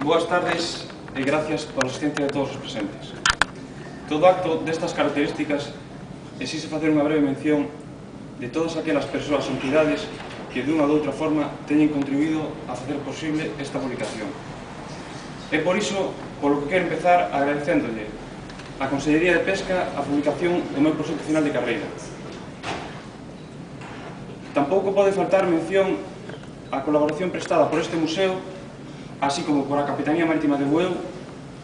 Boas tardes e gracias pola asistencia de todos os presentes. Todo acto destas características exixe facer unha breve mención de todas aquelas persoas ou entidades que dunha ou doutra forma teñen contribuído a facer posible esta publicación. É por iso polo que quero empezar agradecéndolle á Consellería de Pesca a publicación do meu proxecto final de carreira. Tampouco pode faltar mención á colaboración prestada por este museo, así como por a Capitanía Marítima de Bueu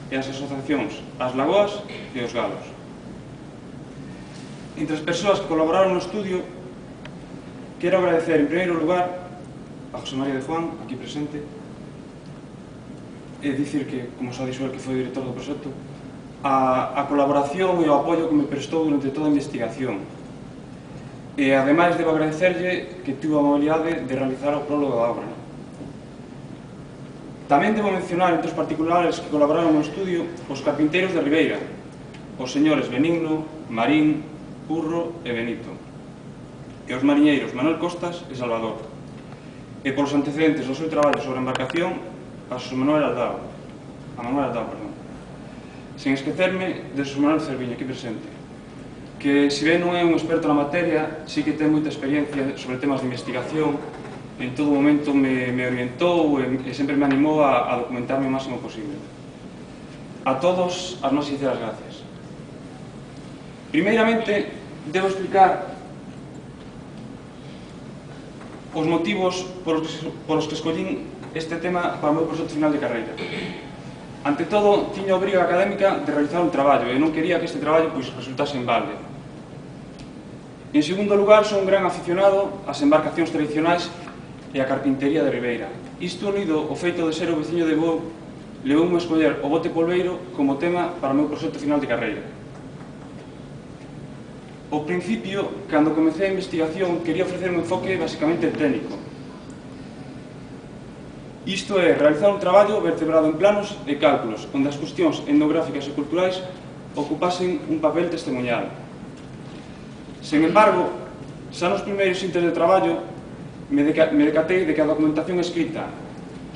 e as asociacións As Lagoas e Os Galos. Entre as persoas que colaboraron no estudio, quero agradecer en primeiro lugar a José María de Juan, aquí presente, e dicir que, como xa dixo el que foi director do proxecto, a colaboración e o apoio que me prestou durante toda a investigación. E, ademais, debo agradecerlle que tivo a amabilidade de realizar o prólogo da obra. Tamén debo mencionar entre os particulares que colaboraron no estudio os carpinteiros de Ribeira, os señores Benigno, Marín, Curro e Benito, e os mariñeiros Manuel Costas e Salvador, e polos antecedentes do seu traballo sobre a embarcación a Manuel Aldao, sen esquecerme de Manuel Cerviño, aquí presente, que, se ben non é un experto na materia, sí que ten moita experiencia sobre temas de investigación. En todo momento me orientou e sempre me animou a documentarme o máximo posible. A todos as máis sinceras gracias. Primeiramente, debo explicar os motivos por os que escollín este tema para o meu proxecto final de carreira. Ante todo, tiña a obriga académica de realizar un traballo e non quería que este traballo resultase en balde. En segundo lugar, son un gran aficionado ás embarcacións tradicionais e a carpintería de Ribeira. Isto unido ao feito de ser o veciño de Bueu levoume a escoller o bote polveiro como tema para o meu proxecto final de carreira. Ao principio, cando comecei a investigación, quería ofrecer un enfoque basicamente técnico. Isto é, realizar un traballo vertebrado en planos e cálculos, onde as cuestións etnográficas e culturais ocupasen un papel testemunhal. Sen embargo, xa nos primeiros intres de traballo, me decatei de que a documentación escrita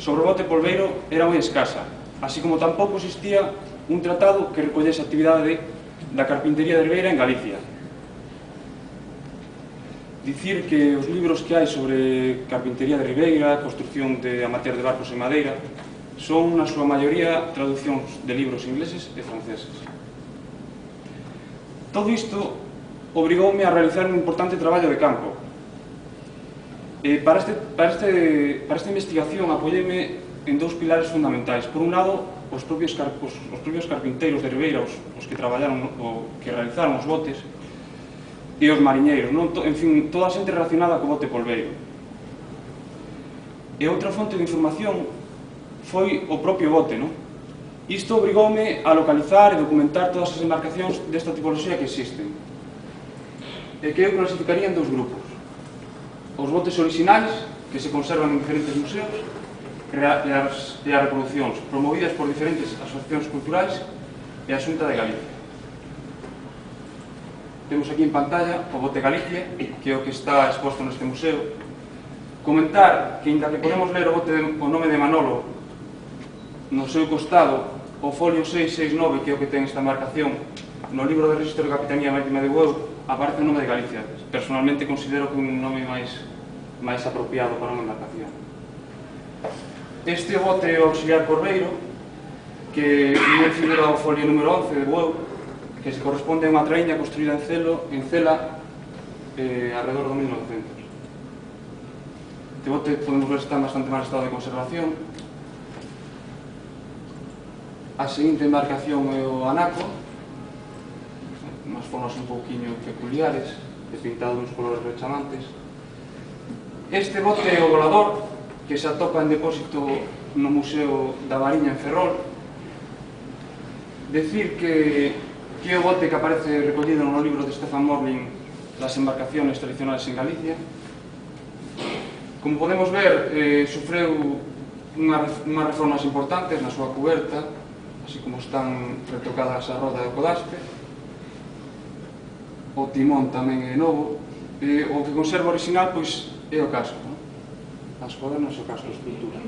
sobre o bote polveiro era moi escasa, así como tampouco existía un tratado que recollese a actividade da carpintería de Ribeira en Galicia. Dicir que os libros que hai sobre carpintería de Ribeira, construcción de amateur de barcos en madeira, son, na súa maioría, traducións de libros ingleses e franceses. Todo isto obrigoume a realizar un importante traballo de campo. Para esta investigación apoieime en dous pilares fundamentais. Por un lado, os propios carpinteiros de Ribeira, os que traballaron, que realizaron os botes, e os mariñeiros, en fin, toda a xente relacionada co bote polveiro. E outra fonte de información foi o propio bote. Isto obrigoume a localizar e documentar todas as embarcacións desta tipoloxía que existen, e que eu clasificaría en dous grupos: os botes orixinais, que se conservan en diferentes museos, e as reproduccións promovidas por diferentes asociacións culturais e a Xunta de Galicia. Temos aquí en pantalla o bote Galicia, que é o que está exposto neste museo. Comentar que, inda que podemos ler o nome de Manolo no seu costado, o folio 669, que é o que ten esta embarcación, no libro de registro de Capitanía Marítima de Bueu, aparece o nome de Galicia. Personalmente considero que é un nome máis apropiado para unha embarcación. Este bote auxiliar Correiro, que non figura o folio número 11 de Bueu, que se corresponde a unha traíña construída en Cela alrededor do 1900. Este bote podemos ver que está en bastante mal estado de conservación. A seguinte embarcación é o Anaco, unhas formas un pouquiño peculiares, pintado uns colores rechamantes. Este bote é o Volador, que se atopa en depósito no Museo da Mariña en Ferrol. Decir que é o bote que aparece recollido no libro de Stefan Morling, Las embarcaciones tradicionales en Galicia. Como podemos ver, sufreu unhas reformas importantes na súa cuberta, así como están retocadas a roda e o codaspe. O timón tamén é novo. O que conserva original, pois, é o casco, non? As cuadernas e o casco, a escultura.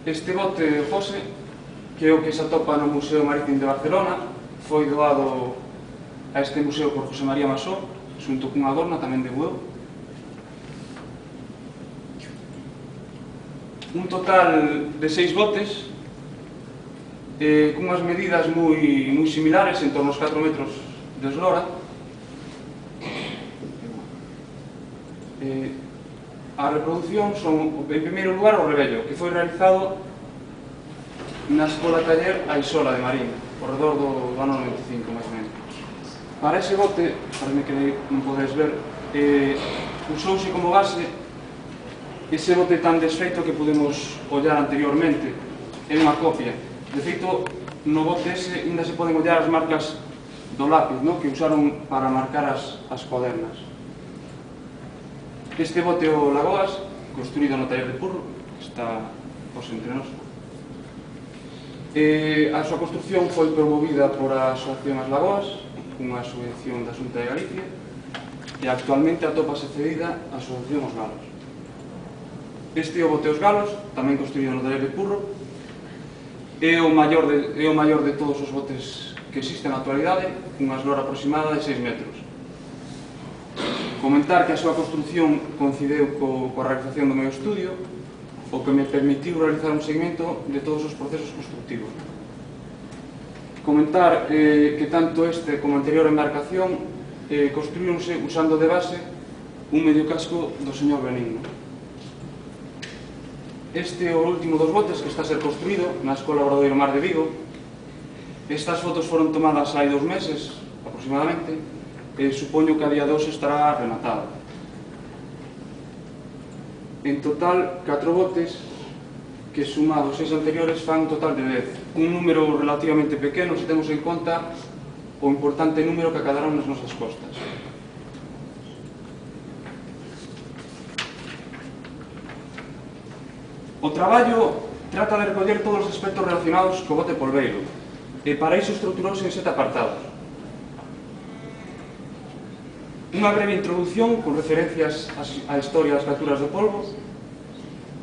Este bote José, que é o que se atopa no Museo Marítimo de Barcelona, foi doado a este museo por José María Masó, xunto cunha adorna tamén de Bueu. Un total de 6 botes, cunhas medidas moi similares, en torno aos 4 metros de eslora. A reproducción son, en primeiro lugar, o rebello, que foi realizado na Escola Taller Aisola de Marín, por redor do ano 95, máis ou menos. Para ese bote, parece que non podedes ver, usouse como base ese bote tan desfeito que podemos ollar anteriormente. É unha copia. De feito, no bote ese ainda se poden ollar as marcas do lápiz, que usaron para marcar as cuadernas. Este bote é o Lagoas, construído no taller de Purro, que está entre nós. A súa construcción foi promovida por a Asociación As Lagoas, cunha subvención da Xunta de Galicia, e actualmente atópase cedida a Asociación Os Galos. Este é o bote Os Galos, tamén construído no taller de Purro. É o maior de todos os botes que existen na actualidade, cunha eslora aproximada de 6 metros. Comentar que a súa construcción coincideu coa realización do meu estudio, o que me permitiu realizar un seguimento de todos os procesos constructivos. Comentar que tanto este como a anterior embarcación construíronse usando de base un medio casco do señor Benigno. Este é o último dos botes que está a ser construído na Escola Obradoiro Mar de Vigo. Estas fotos foron tomadas hai 2 meses, aproximadamente, e supoño que a día de hoxe estará rematada. En total, 4 botes que, sumados 6 anteriores, fan un total de 10. Un número relativamente pequeno se temos en conta o importante número que acadaron nas nosas costas. O traballo trata de recoller todos os aspectos relacionados co bote polveiro, e para iso estruturouse en 7 apartados. Unha breve introdución con referencias á historia das capturas do polvo.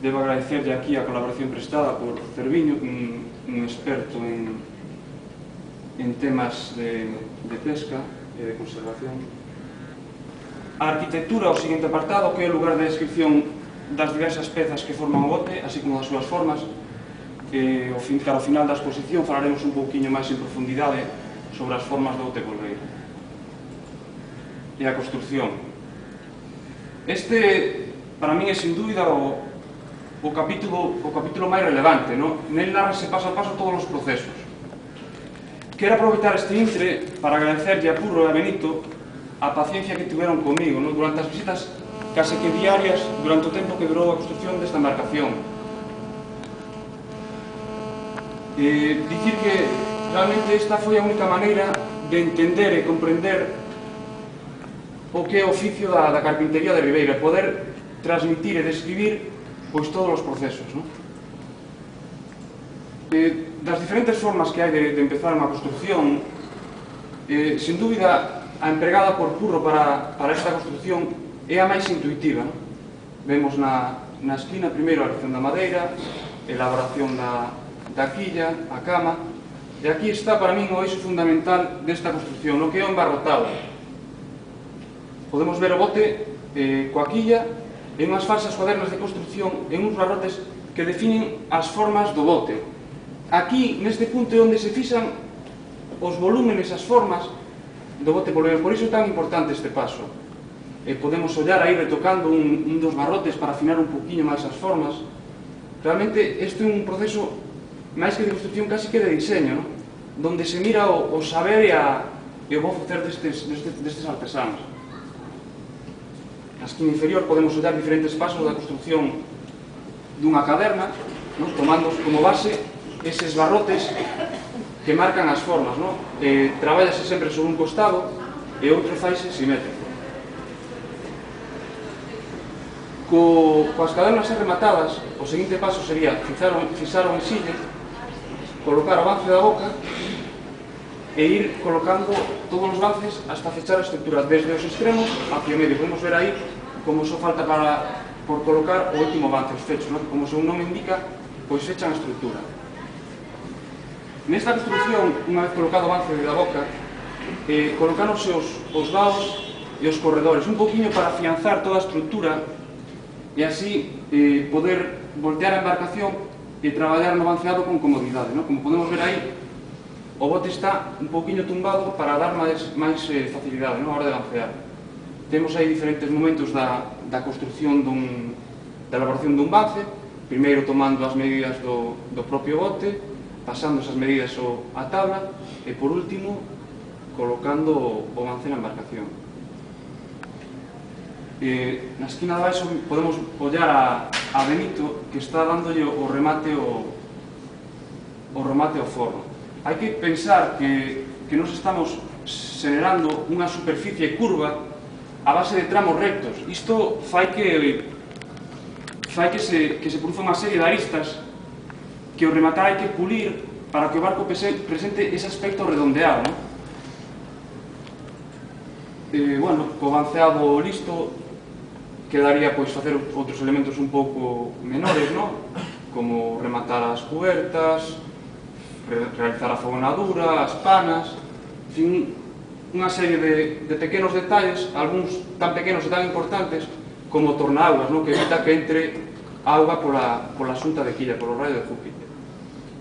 Debo agradecerlle aquí a colaboración prestada por Cerviño, un experto en temas de pesca e de conservación. A arquitectura, o seguinte apartado, que é o lugar de descripción das diversas pezas que forman o bote, así como das súas formas. Cara ao final da exposición falaremos un pouquiño máis en profundidade sobre as formas do bote polveiro. E a construcción. Este, para min, é sin dúbida o capítulo máis relevante. Nel narrase paso a paso todos os procesos. Quero aproveitar este intre para agradecerlle a Purro e a Benito a paciencia que tiveron comigo durante as visitas case que diarias durante o tempo que durou a construcción desta embarcación. Dicir que realmente esta foi a única maneira de entender e comprender o que é o oficio da carpintería de Ribeira, poder transmitir e describir todos os procesos. Das diferentes formas que hai de empezar unha construcción, sin dúbida a empregada por Purro para esta construcción é a máis intuitiva. Vemos na esquina primeiro a elección da madeira, elaboración da quilla, a cama, e aquí está para min o eixo fundamental desta construcción, o que é o embarrotado. Podemos ver o bote coa quilla e unhas falsas cuadernas de construcción en uns barrotes que definen as formas do bote. Aquí, neste punto, é onde se fixan os volúmenes, as formas do bote polveiro. Por iso é tan importante este paso. Podemos ollar aí retocando un dos barrotes para afinar un poquinho máis as formas. Realmente, este é un proceso máis que de construcción, casi que de diseño, donde se mira o saber e o bo facer destes artesanos. Na esquina inferior podemos ollar diferentes pasos da construción dunha caverna, tomando como base eses barrotes que marcan as formas. Traballase sempre sobre un costado e outro faise simétrico. Coas cavernas rematadas, o seguinte paso sería fixar o ensille, colocar o vance da boca e ir colocando todos os vances hasta fechar a estructura desde os extremos hacia o medio. Podemos ver aí como só falta por colocar o último vance, os fechos, que como o seu nome indica, pois fechan a estructura. Nesta construción, unha vez colocado o vance da boca, colocáronse os vaos e os corredores, un poquinho para afianzar toda a estructura e así poder voltear a embarcación e traballar no vanceado con comodidade. Como podemos ver aí, o bote está un poquinho tumbado para dar máis facilidade na hora de vancear. Temos aí diferentes momentos da construción da elaboración dun vance, primeiro tomando as medidas do propio bote, pasando esas medidas á tabla e, por último, colocando o vance na embarcación. Na esquina de baixo podemos ollar a Benito, que está dándolle o remate ao forno. Hai que pensar que nos estamos xenerando unha superficie curva a base de tramos rectos. Isto fai que se produza unha serie de aristas que o rematar hai que pulir para que o barco presente ese aspecto redondeado. Co vanceado listo quedaría facer outros elementos un pouco menores, como rematar as cubertas, realizar a fogonadura, as panas, en fin, unha serie de pequenos detalles, algúns tan pequenos e tan importantes como o tornaaguas, que evita que entre auga pola xunta de quilla, polo raio de Júpiter.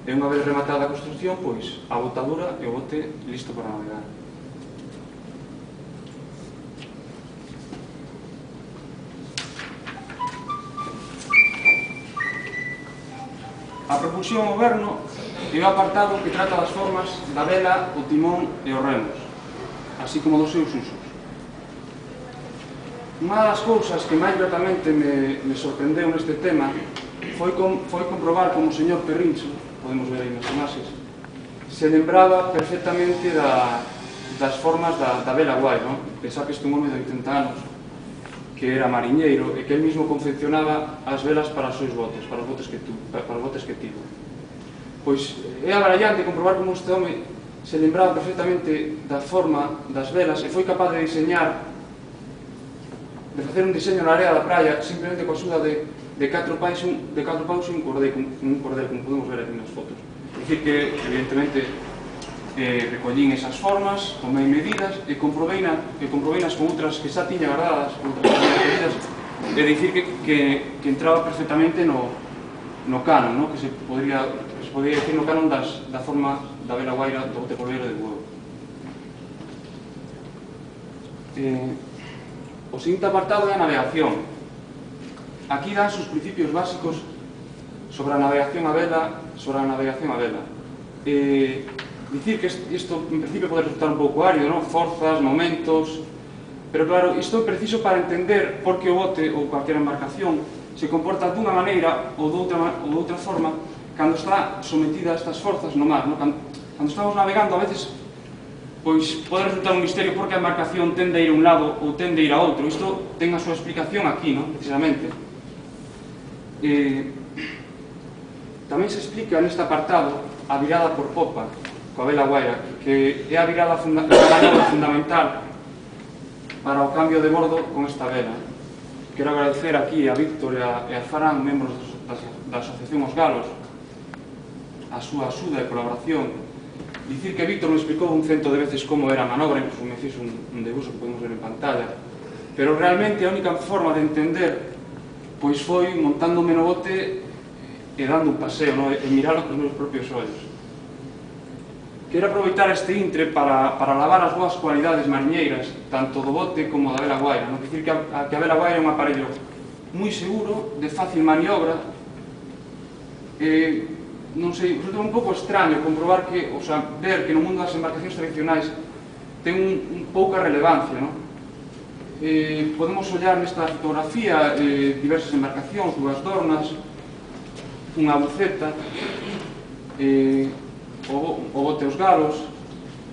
E unha vez rematada a construción, pois a botadura e o bote listo para navegar. A propulsión ao verno é o apartado que trata das formas da vela, o timón e os remos, así como dos seus usos. Unha das cousas que máis gratamente me sorprendeu neste tema foi comprobar como o señor Perrincho, podemos ver aí nas imaxes, se lembraba perfectamente das formas da vela guai. Pensar que este un home de 80 anos que era mariñeiro e que el mismo confeccionaba as velas para os seus botes, para os botes que tivo. Pois é abarallante comprobar como este home se lembraba perfectamente da forma das velas e foi capaz de diseñar, de facer un diseño na area da praia simplemente coa axuda de 4 paus e un cordel, como podemos ver aquí nas fotos. É dicir que, evidentemente, recollín esas formas, tomei medidas e comprobeinas con outras que xa tiña guardadas, con outras medidas, e dicir que entraba perfectamente no canon, que se podría dicir no canon da forma da vela guaira do bote polveiro de Bueu. O seguinte apartado é a navegación. Aquí dan os principios básicos sobre a navegación a vela. Dicir que isto en principio pode resultar un pouco árido, forzas, momentos, pero claro, isto é preciso para entender por que o bote ou cualquier embarcación se comporta dunha maneira ou doutra forma cando está sometida a estas forzas no mar. Cando estamos navegando, a veces pois pode resultar un misterio por que a embarcación tende a ir a un lado ou tende a ir a outro. Isto ten a súa explicación aquí, precisamente. Tamén se explica neste apartado a virada por popa coa vela guaira, que é a virada fundamental para o cambio de bordo con esta vela. Quero agradecer aquí a Víctor e a Farán, membros da Asociación Os Galos, a súa axuda e colaboración. Dicir que Víctor me explicou un cento de veces como era a manobra, incluso me fixe un debuxo que podemos ver en pantalla, pero realmente a única forma de entender pois foi montándome no bote e dando un paseo, e miralo cos meus propios ollos. Quero aproveitar este intre para alabar as boas cualidades mariñeiras, tanto do bote como da vela guaira. Dicir que a vela guaira é un aparello moi seguro, de fácil maniobra. Non sei, resulta un pouco extraño comprobar que, ver que no mundo das embarcacións tradicionais ten pouca relevancia. podemos ollar nesta fotografía diversas embarcacións, dúas dornas, unha buceta, o bote Os Galos,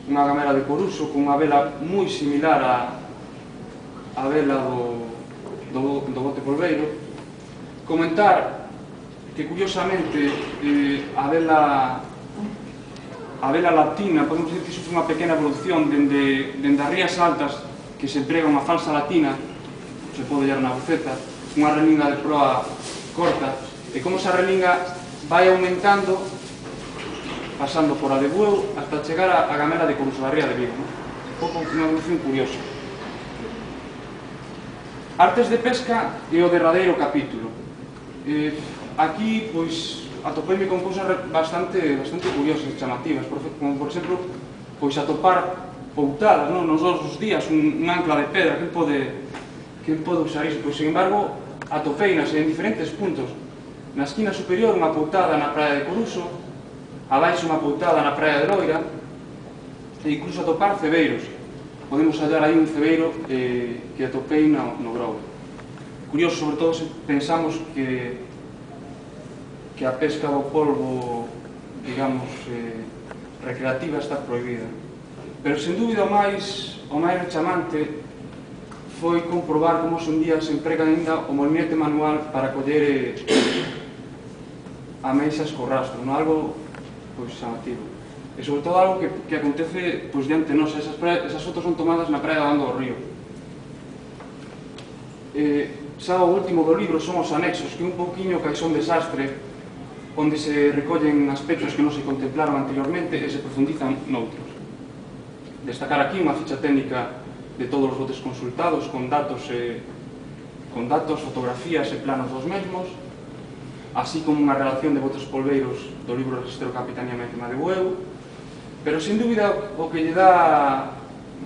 unha gamera de Coruso con unha vela moi similar á vela do bote polveiro. Comentar que, curiosamente, a vela latina, podemos dizer que iso foi unha pequena evolución dende as rías altas, que se emprega unha falsa latina, se pode ollar na buceta, unha relinga de proa corta, e como esa relinga vai aumentando, pasando por a de Bueu, hasta chegar a gamera de Coruso, a ría de Vigo. Foi unha evolución curiosa. Artes de pesca é o derradeiro capítulo. Aquí, pois, atopeime con cousas bastante curiosas e chamativas, como, por exemplo, pois atopar poutadas, nos dos días, un ancla de pedra. Quen pode usar iso? Pois, sin embargo, atopeinas en diferentes puntos. Na esquina superior, unha poutada na praia de Coruso, abaixo unha poutada na praia de Loira, e incluso atopar cebeiros. Podemos hallar aí un cebeiro que atopei no Grove. Curioso, sobre todo, se pensamos que a pesca do polvo, digamos, recreativa está prohibida. Pero, sen dúbida, o máis rechamante foi comprobar como hoxe en día se emprega ainda o molinete manual para coller ameixas co rastro, algo pois chamativo. E sobre todo algo que acontece pois diante nos. Esas fotos son tomadas na praia da Banda do Río. Xa o último do libro son os anexos, que é un pouquiño caixón desastre, onde se recollen aspectos que non se contemplaron anteriormente e se profundizan noutros. Destacar aquí unha ficha técnica de todos os botes consultados, con datos, fotografías e planos dos mesmos, así como unha relación de botes polveiros do libro Rexistro Capitanía Marítima de Bueu. Pero, sen dúbida, o que lle dá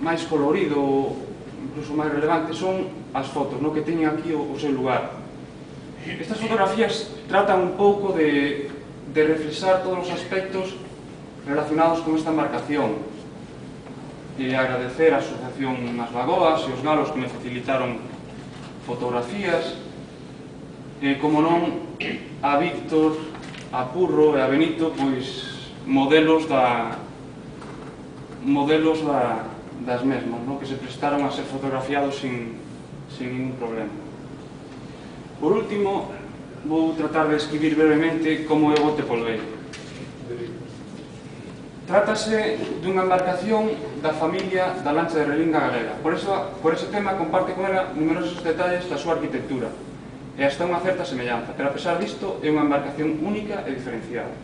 máis colorido, incluso máis relevante, son as fotos, que teñen aquí o seu lugar. Estas fotografías tratan un pouco de reflexar todos os aspectos relacionados con esta embarcación, e agradecer a Asociación As Lagoas e Os Galos que me facilitaron fotografías, e, como non, a Víctor, a Purro e a Benito, pois, modelos das mesmas, que se prestaron a ser fotografiados sin ningún problema. Por último, vou tratar de describir brevemente como é o bote polveiro. Trátase dunha embarcación da familia da lancha de relinga galega. Por ese tema comparte con ela numerosos detalles da súa arquitectura e hasta unha certa semellanza, pero a pesar disto é unha embarcación única e diferenciada.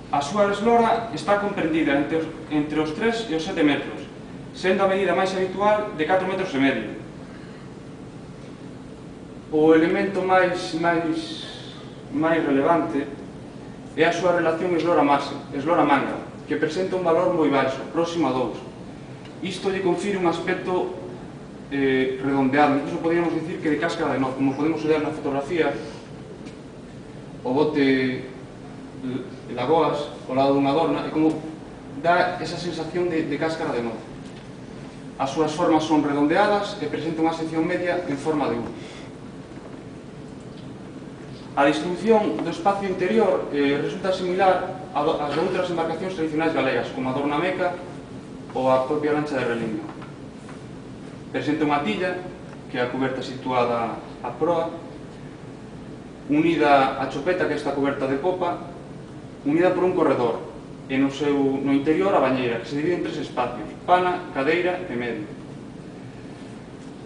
A súa eslora está comprendida entre os 3 e os 7 metros, sendo a medida máis habitual de 4,5 metros. O elemento máis relevante é a súa relación eslora-manga, que presenta un valor moi baixo, próximo a 2. Isto lle confire un aspecto redondeado, incluso podríamos dicir que de cáscara de noz. Como podemos olhar na fotografía, o bote Lagoas ao lado dunha adorna, e como dá esa sensación de cáscara de noz. As súas formas son redondeadas e presentan unha sección media en forma de U. A distribución do espacio interior resulta similar ás de outras embarcacións tradicionais galegas, como a Dorna Meca ou a propia lancha de relinga. Presenta unha tilla, que é a cuberta situada á proa, unida á chopeta, que é esta cuberta de popa, unida por un corredor, e no interior a bañeira, que se divide en 3 espacios: pana, cadeira e medio.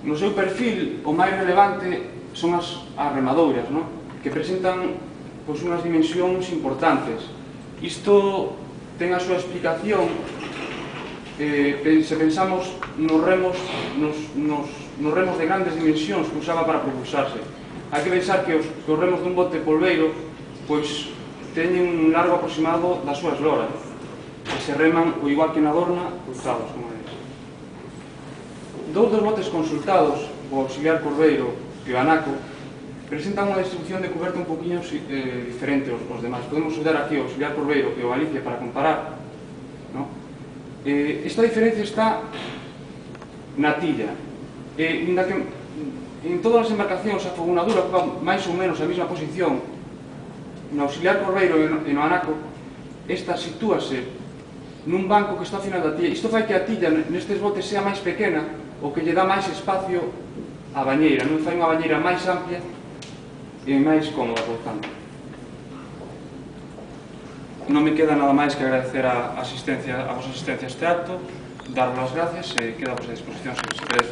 No seu perfil, o máis relevante son as remadoiras, que presentan unhas dimensións importantes. Isto ten a súa explicación se pensamos nos remos de grandes dimensións que usaba para propulsarse. Hai que pensar que os remos dun bote polveiro teñen un largo aproximado da súa eslora, e se reman, o igual que na Dorna, cruzados, como é. Dous dos botes consultados, o Auxiliar Corveiro e o Anaco, presentan unha distribución de cuberta un poquinho diferente aos demais. Podemos olhar aquí o Auxiliar Corveiro e o Galicia para comparar. Esta diferencia está na tilla. Inda que en todas as embarcacións a fogonadura ocupa máis ou menos a mesma posición, no auxiliar corbeiro e no anaco, esta sitúase nun banco que está ao final da tilla. Isto fai que a tilla nestes botes sea máis pequena, o que lle dá máis espacio á bañeira, non fai unha bañeira máis amplia e máis cómoda, por tanto. Non me queda nada máis que agradecer a vosa asistencia a este acto, daros as gracias e quedamos a disposición se queredes